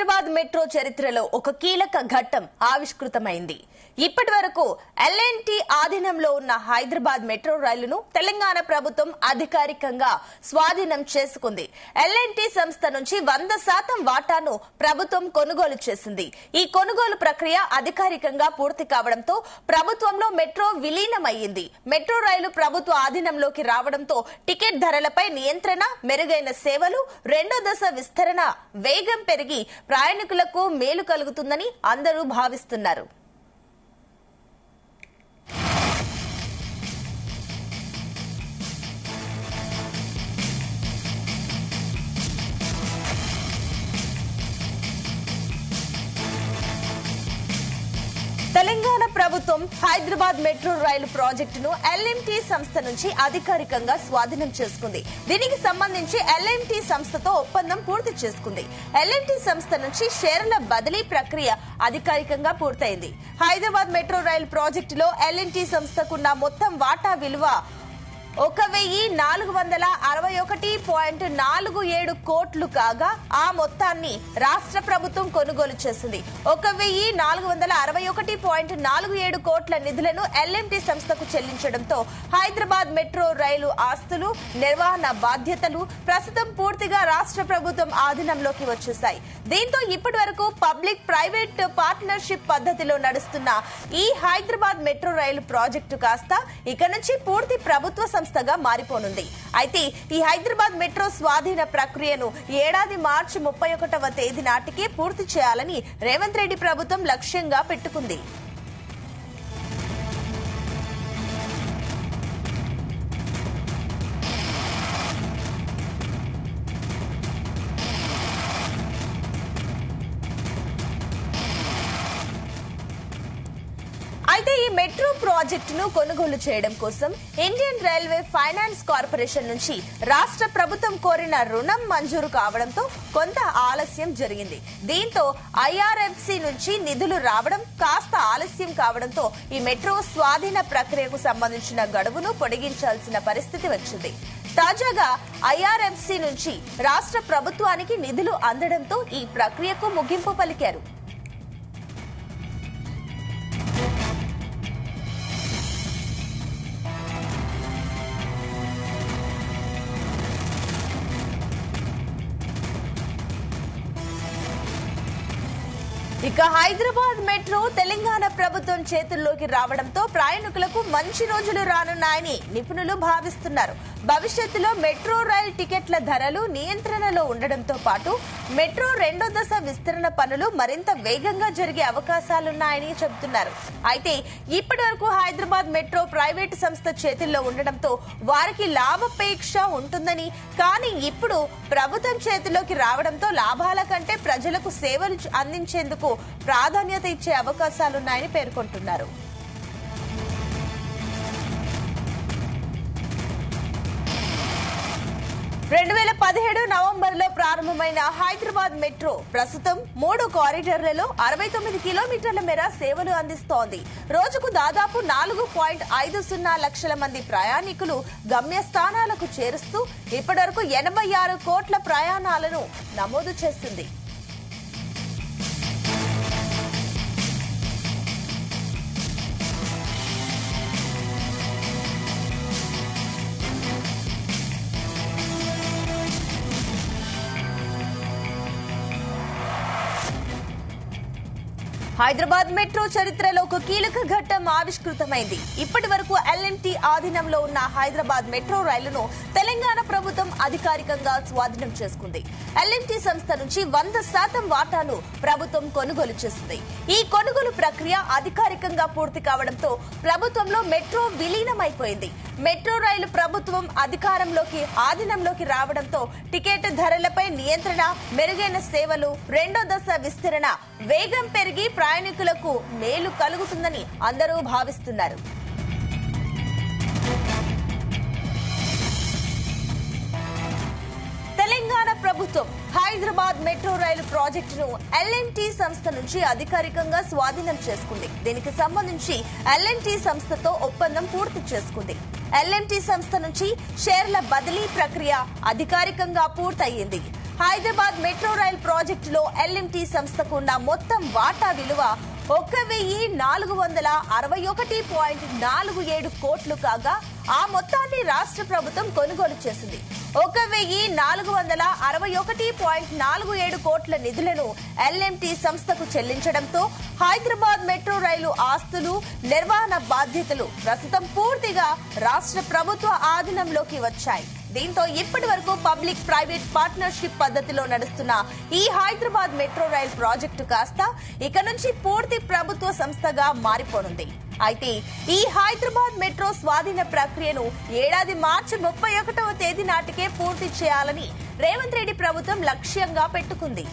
Hyderabad metro చరిత్రలో ఒక కీలక ఘట్టం ఆవిష్కృతమైంది. ఇప్పటి వరకు ఎల్ఎన్టీ ఆధీనంలో ఉన్న హైదరాబాద్ మెట్రో రైలును తెలంగాణ ప్రభుత్వం అధికారికంగా స్వాధీనం చేసుకుంది. ఎల్ఎన్టీ సంస్థ నుంచి 100% వాటాను ప్రభుత్వం కొనుగోలు చేసింది. ఈ కొనుగోలు ప్రక్రియ అధికారికంగా పూర్తి కావడంతో ప్రభుత్వంలో మెట్రో విలీనమయ్యింది. మెట్రో రైలు ప్రభుత్వ ఆధీనంలోకి రావడంతో టికెట్ ధరలపై నియంత్రణ, మెరుగైన సేవలు, రెండో దశ విస్తరణ వేగం పెరిగి ప్రయాణికులకు మేలు కలుగుతుందని అందరూ భావిస్తున్నారు. తెలంగాణ ప్రభుత్వం హైదరాబాద్ మెట్రో రైలు ప్రాజెక్టును ఎల్ఎంటీ సంస్థ నుంచి అధికారికంగా స్వాధీనం చేసుకుంది. దీనికి సంబంధించి ఎల్ఎంటీ సంస్థతో ఒప్పందం పూర్తి చేసుకుంది. ఎల్ఎంటీ సంస్థ నుంచి షేర్ల బదిలీ ప్రక్రియ అధికారికంగా పూర్తయింది. హైదరాబాద్ మెట్రో రైలు ప్రాజెక్టులో ఎల్ఎన్టీ సంస్థకున్న మొత్తం వాటా విలువ 1,461.47 కోట్లు కాగా ఆ మొత్తాన్ని రాష్ట్ర ప్రభుత్వం కొనుగోలు చేసింది. 1,461.47 కోట్ల నిధులను ఎల్ఎంటీ సంస్థకు చెల్లించడంతో హైదరాబాద్ మెట్రో రైలు ఆస్తులు, నిర్వహణ బాధ్యతలు ప్రస్తుతం పూర్తిగా రాష్ట్ర ప్రభుత్వం ఆధీనంలోకి వచ్చేశాయి. దీంతో ఇప్పటి వరకు పబ్లిక్ ప్రైవేట్ పార్ట్నర్షిప్ పద్ధతిలో నడుస్తున్న ఈ హైదరాబాద్ మెట్రో రైలు ప్రాజెక్టు కాస్త ఇక నుంచి పూర్తి ప్రభుత్వ సంస్థగా మారిపోనుంది. అయితే ఈ హైదరాబాద్ మెట్రో స్వాధీన ప్రక్రియను ఏడాది మార్చి 31వ తేదీ నాటికే పూర్తి చేయాలని రేవంత్ రెడ్డి ప్రభుత్వం లక్ష్యంగా పెట్టుకుంది. అయితే ఈ మెట్రో ప్రాజెక్టును కొనుగోలు చేయడం కోసం ఇండియన్ రైల్వే ఫైనాన్స్ కార్పొరేషన్ నుంచి రాష్ట్ర ప్రభుత్వం కోరిన రుణం మంజూరు కావడంతో కొంత ఆలస్యం జరిగింది. దీంతో ఐఆర్ఎఫ్సి నుంచి నిధులు రావడం కాస్త ఆలస్యం కావడంతో ఈ మెట్రో స్వాధీన ప్రక్రియకు సంబంధించిన గడువును పొడిగించాల్సిన పరిస్థితి వచ్చింది. తాజాగా ఐఆర్ఎఫ్సి నుంచి రాష్ట్ర ప్రభుత్వానికి నిధులు అందడంతో ఈ ప్రక్రియకు ముగింపు పలికారు. ఇక హైదరాబాద్ మెట్రో తెలంగాణ ప్రభుత్వం చేతుల్లోకి రావడంతో ప్రయాణికులకు మంచి రోజులు రానున్నాయని నిపుణులు భావిస్తున్నారు. భవిష్యత్తులో మెట్రో రైల్ టికెట్ల ధరలు నియంత్రణలో ఉండడంతో పాటు మెట్రో రెండో దశ విస్తరణ పనులు మరింత వేగంగా జరిగే అవకాశాలున్నాయని చెబుతున్నారు. అయితే ఇప్పటి వరకు హైదరాబాద్ మెట్రో ప్రైవేటు సంస్థ చేతుల్లో ఉండడంతో వారికి లాభాపేక్ష ఉంటుందని, కానీ ఇప్పుడు ప్రభుత్వం చేతిలోకి రావడంతో లాభాల కంటే ప్రజలకు సేవలు అందించేందుకు ప్రాధాన్యత ఇచ్చే అవకాశాలున్నాయని పేర్కొంటున్నారు. నవంబర్లో ప్రారంభమైన హైదరాబాద్ మెట్రో ప్రస్తుతం 3 కారిడార్లలో 69 కిలోమీటర్ల మేర సేవలు అందిస్తోంది. రోజుకు దాదాపు 4.50 లక్షల మంది ప్రయాణికులు గమ్యస్థానాలకు చేరుస్తూ ఇప్పటివరకు 86 కోట్ల ప్రయాణాలను నమోదు చేసింది. హైదరాబాద్ మెట్రో చరిత్రలో ఒక కీలక ఘట్టం ఆవిష్కృతమైంది. ఇప్పటి వరకు ఎల్ఎన్టీ ఆధీనంలో ఉన్న హైదరాబాద్ మెట్రో రైలును తెలంగాణ ప్రభుత్వం అధికారికంగా స్వాధీనం చేసుకుంది. ఎల్ఎన్టీ సంస్థ నుంచి 100% వాటాను ప్రభుత్వం కొనుగోలు చేసింది. ఈ కొనుగోలు ప్రక్రియ అధికారికంగా పూర్తి కావడంతో ప్రభుత్వంలో మెట్రో విలీనమైపోయింది. మెట్రో రైలు ప్రభుత్వం ఆధీనంలోకి రావడంతో టికెట్ ధరలపై నియంత్రణ, మెరుగైన సేవలు, రెండో దశ విస్తరణ వేగం పెరిగి ప్రయాణికులకు మేలు కలుగుతుందని అందరూ భావిస్తున్నారు. తెలంగాణ ప్రభుత్వం హైదరాబాద్ మెట్రో రైలు ప్రాజెక్టును ఎల్ఎన్టీ సంస్థ నుంచి అధికారికంగా స్వాధీనం చేసుకుంది. దీనికి సంబంధించి ఎల్ఎన్టీ సంస్థతో ఒప్పందం పూర్తి చేసుకుంది. ఎల్ఎన్టీ సంస్థ నుంచి షేర్ల బదిలీ ప్రక్రియ అధికారికంగా పూర్తయింది. హైదరాబాద్ మెట్రో రైల్ ప్రాజెక్టులో ఎల్ఎంటీ సంస్థకు ఉన్న మొత్తం వాటా విలువ 1,461.47 కోట్లు కాగా ఆ మొత్తాన్ని రాష్ట్ర ప్రభుత్వం కొనుగోలు చేసింది. 1,461.47 కోట్ల నిధులను ఎల్ఎంటీ సంస్థకు చెల్లించడంతో హైదరాబాద్ మెట్రో రైలు ఆస్తులు, నిర్వహణ బాధ్యతలు ప్రస్తుతం పూర్తిగా రాష్ట్ర ప్రభుత్వ ఆధీనంలోకి వచ్చాయి. దీంతో ఇప్పటి వరకు పబ్లిక్ ప్రైవేట్ పార్ట్నర్షిప్ పద్ధతిలో నడుస్తున్న ఈ హైదరాబాద్ మెట్రో రైల్ ప్రాజెక్టు కాస్త ఇక నుంచి పూర్తి ప్రభుత్వ సంస్థగా మారిపోనుంది. అయితే ఈ హైదరాబాద్ మెట్రో స్వాధీన ప్రక్రియను ఏడాది మార్చి 31వ తేదీ నాటికే పూర్తి చేయాలని రేవంత్ రెడ్డి ప్రభుత్వం లక్ష్యంగా పెట్టుకుంది.